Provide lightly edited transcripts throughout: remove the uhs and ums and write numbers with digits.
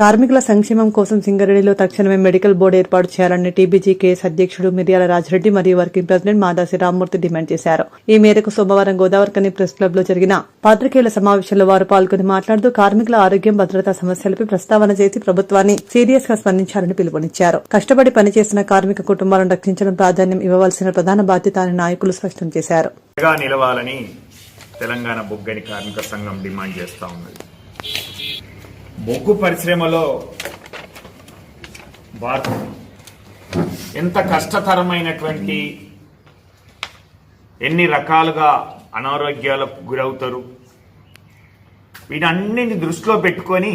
కార్మికుల సంక్షేమం కోసం సింగరేణిలో తక్షణమే మెడికల్ బోర్డు ఏర్పాటు చేయాలని టీబీజీ కేఎస్ అధ్యక్షుడు మిర్యాల రాజిరెడ్డి మరియు working president Madasi Rammurthy demand చేశారు. ఈ మేరకు సోమవారం గోదావరికని ప్రెస్ క్లబ్ లో జరిగిన పాత్రికేయుల సమావేశంలో వారు పాల్గొని మాట్లాడుతూ కార్మికుల ఆరోగ్యం భద్రతా సమస్యలపై ప్రస్తావన చేసి ప్రభుత్వాన్ని సీరియస్ గా స్పందించాలని పిలుపునిచ్చారు. కష్టపడి పనిచేస్తున్న కార్మిక కుటుంబాలను రక్షించడం ప్రాధాన్యం ఇవ్వవలసిన ప్రధాన బాధ్యత అని నాయకులు స్పష్టం చేశారు. తెలంగాణ బొగ్గని కార్మిక సంఘం డిమాండ్ చేస్తా ఉన్నది. బొగ్గు పరిశ్రమలో భారత్ ఎంత కష్టతరమైనటువంటి ఎన్ని రకాలుగా అనారోగ్యాలకు గురవుతారు, వీటన్నిటిని దృష్టిలో పెట్టుకొని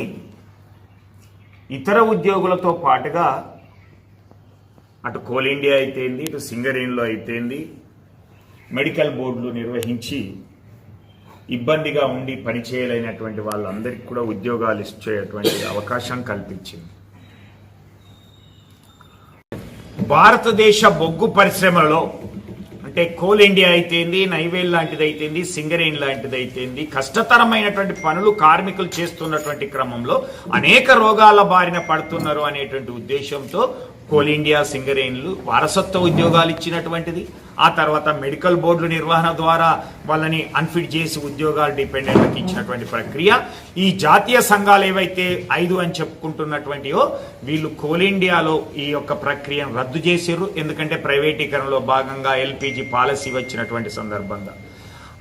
ఇతర ఉద్యోగులతో పాటుగా అటు కోల్ ఇండియా అయితేంది, ఇటు సింగరేణిలో అయితేంది మెడికల్ బోర్డులు నిర్వహించి ఇబ్బందిగా ఉండి పనిచేయలేనటువంటి వాళ్ళందరికీ కూడా ఉద్యోగాలు ఇచ్చేటువంటి అవకాశం కల్పించింది. భారతదేశ బొగ్గు పరిశ్రమలో అంటే కోల్ ఇండియా అయితేంది, నైవేల్ లాంటిది అయితేంది, సింగరేణి లాంటిది అయితేంది కష్టతరమైనటువంటి పనులు కార్మికులు చేస్తున్నటువంటి క్రమంలో అనేక రోగాల బారిన పడుతున్నారు అనేటువంటి ఉద్దేశంతో కోల్ ఇండియా, సింగరేణులు వారసత్వ ఉద్యోగాలు ఇచ్చినటువంటిది. ఆ తర్వాత మెడికల్ బోర్డుల నిర్వహణ ద్వారా వాళ్ళని అన్ఫిట్ చేసి ఉద్యోగాలు డిపెండెంట్లకు ఇచ్చినటువంటి ప్రక్రియ. ఈ జాతీయ సంఘాలు ఏవైతే 5 అని చెప్పుకుంటున్నటువంటివో వీళ్ళు కోల్ ఇండియాలో ఈ యొక్క ప్రక్రియను రద్దు చేశారు. ఎందుకంటే ప్రైవేటీకరణలో భాగంగా ఎల్పీజీ పాలసీ వచ్చినటువంటి సందర్భంగా.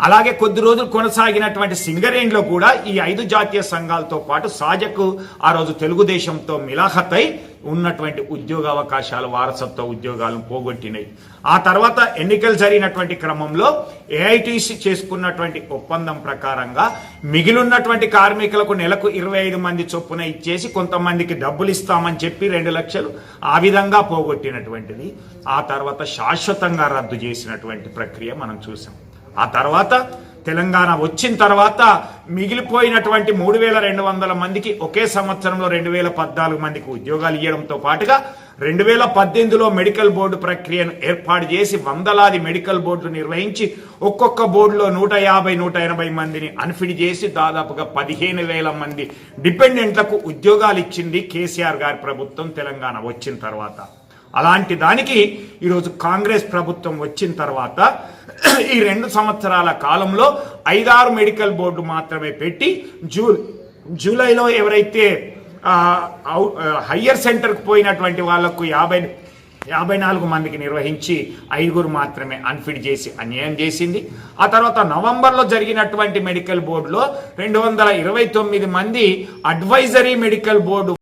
అలాగే కొద్ది రోజులు కొనసాగినటువంటి సింగరేణిలో కూడా ఈ 5 జాతీయ సంఘాలతో పాటు సాజకు ఆ రోజు తెలుగుదేశంతో మిలాఖతై ఉన్నటువంటి ఉద్యోగ అవకాశాలు, వారసత్వ ఉద్యోగాలను పోగొట్టినాయి. ఆ తర్వాత ఎన్నికలు జరిగినటువంటి క్రమంలో ఏఐటీసీ చేసుకున్నటువంటి ఒప్పందం ప్రకారంగా మిగిలిన్నటువంటి కార్మికులకు నెలకు 25 మంది చొప్పున ఇచ్చేసి కొంతమందికి డబ్బులు ఇస్తామని చెప్పి 2 లక్షలు ఆ విధంగా పోగొట్టినటువంటిది. ఆ తర్వాత శాశ్వతంగా రద్దు చేసినటువంటి ప్రక్రియ మనం చూసాం. ఆ తర్వాత తెలంగాణ వచ్చిన తర్వాత మిగిలిపోయినటువంటి 3200 మందికి ఒకే సంవత్సరంలో 2014 మందికి ఉద్యోగాలు ఇవ్వడంతో పాటుగా 2018లో మెడికల్ బోర్డు ప్రక్రియను ఏర్పాటు చేసి వందలాది మెడికల్ బోర్డులు నిర్వహించి ఒక్కొక్క బోర్డులో 150-180 మందిని అన్ఫిట్ చేసి దాదాపుగా 15,000 మంది డిపెండెంట్లకు ఉద్యోగాలు ఇచ్చింది కేసీఆర్ గారి ప్రభుత్వం తెలంగాణ వచ్చిన తర్వాత. అలాంటి దానికి ఈరోజు కాంగ్రెస్ ప్రభుత్వం వచ్చిన తర్వాత ఈ 2 సంవత్సరాల కాలంలో 5-6 మెడికల్ బోర్డు మాత్రమే పెట్టి జూలైలో ఎవరైతే హయ్యర్ సెంటర్కి పోయినటువంటి వాళ్లకు 54 మందికి నిర్వహించి 5 మాత్రమే అన్ఫిట్ చేసి అన్యాయం చేసింది. ఆ తర్వాత నవంబర్లో జరిగినటువంటి మెడికల్ బోర్డులో 229 మంది అడ్వైజరీ మెడికల్ బోర్డు